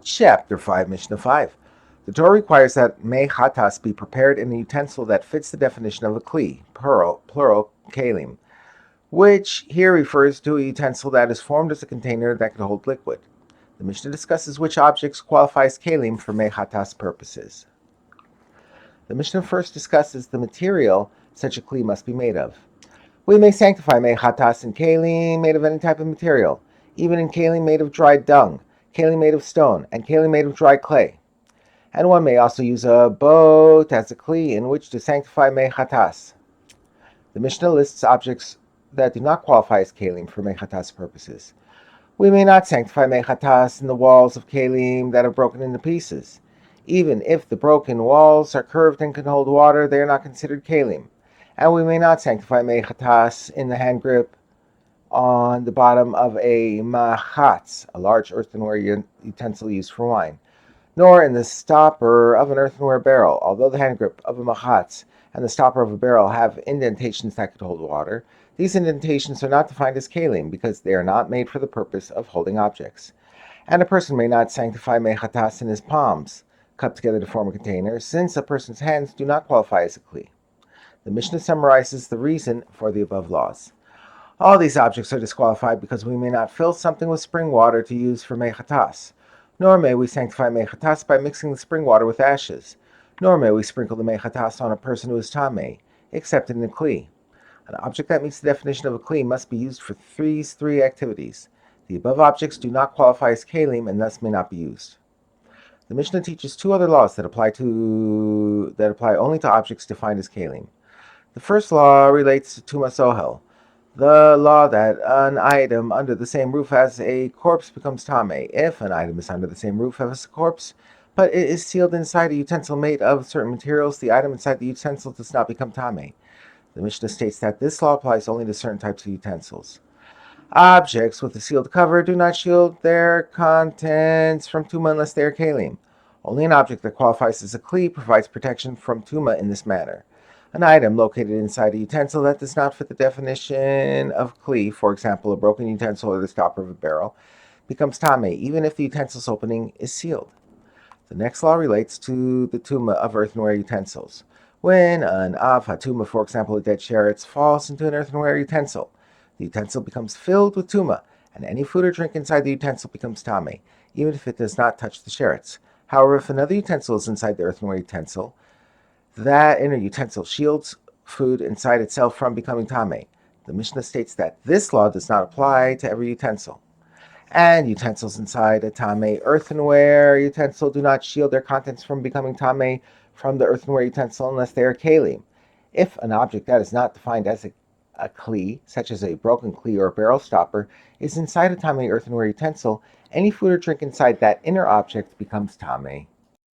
Chapter 5, Mishnah 5. The Torah requires that mei chatas be prepared in a utensil that fits the definition of a kli, plural kalim, which here refers to a utensil that is formed as a container that can hold liquid. The Mishnah discusses which objects qualify as kalim for mei chatas purposes. The Mishnah first discusses the material such a kli must be made of. We may sanctify mei chatas in kalim made of any type of material, even in kalim made of dried dung, kalim made of stone, and kalim made of dry clay. And one may also use a boat as a kli in which to sanctify mei chatas. The Mishnah lists objects that do not qualify as kalim for mei chatas purposes. We may not sanctify mei chatas in the walls of kalim that have broken into pieces. Even if the broken walls are curved and can hold water, they are not considered kalim. And we may not sanctify mei chatas in the hand grip on the bottom of a machatz, a large earthenware utensil used for wine, nor in the stopper of an earthenware barrel. Although the hand grip of a machatz and the stopper of a barrel have indentations that could hold water, these indentations are not defined as kalim because they are not made for the purpose of holding objects. And a person may not sanctify mei chatas in his palms, cupped together to form a container, since a person's hands do not qualify as a kli. The Mishnah summarizes the reason for the above laws. All these objects are disqualified because we may not fill something with spring water to use for mei chatas, nor may we sanctify mei chatas by mixing the spring water with ashes, nor may we sprinkle the mei chatas on a person who is tamei, except in the kli. An object that meets the definition of a kli must be used for these three activities. The above objects do not qualify as kalim and thus may not be used. The Mishnah teaches two other laws that apply only to objects defined as kalim. The first law relates to tumas ohel, the law that an item under the same roof as a corpse becomes tamei. If an item is under the same roof as a corpse, but it is sealed inside a utensil made of certain materials, the item inside the utensil does not become tamei. The Mishnah states that this law applies only to certain types of utensils. Objects with a sealed cover do not shield their contents from tuma unless they are kalim. Only an object that qualifies as a kli provides protection from tuma in this manner. An item located inside a utensil that does not fit the definition of kli, for example, a broken utensil or the stopper of a barrel, becomes tamei, even if the utensil's opening is sealed. The next law relates to the tuma of earthenware utensils. When an av hatuma, for example, a dead sheretz, falls into an earthenware utensil, the utensil becomes filled with tuma, and any food or drink inside the utensil becomes tamei, even if it does not touch the sheretz. However, if another utensil is inside the earthenware utensil, that inner utensil shields food inside itself from becoming tamei. The Mishnah states that this law does not apply to every utensil. And utensils inside a tamei earthenware utensil do not shield their contents from becoming tamei from the earthenware utensil unless they are kalim. If an object that is not defined as a kli, such as a broken kli or a barrel stopper, is inside a tamei earthenware utensil, any food or drink inside that inner object becomes tamei.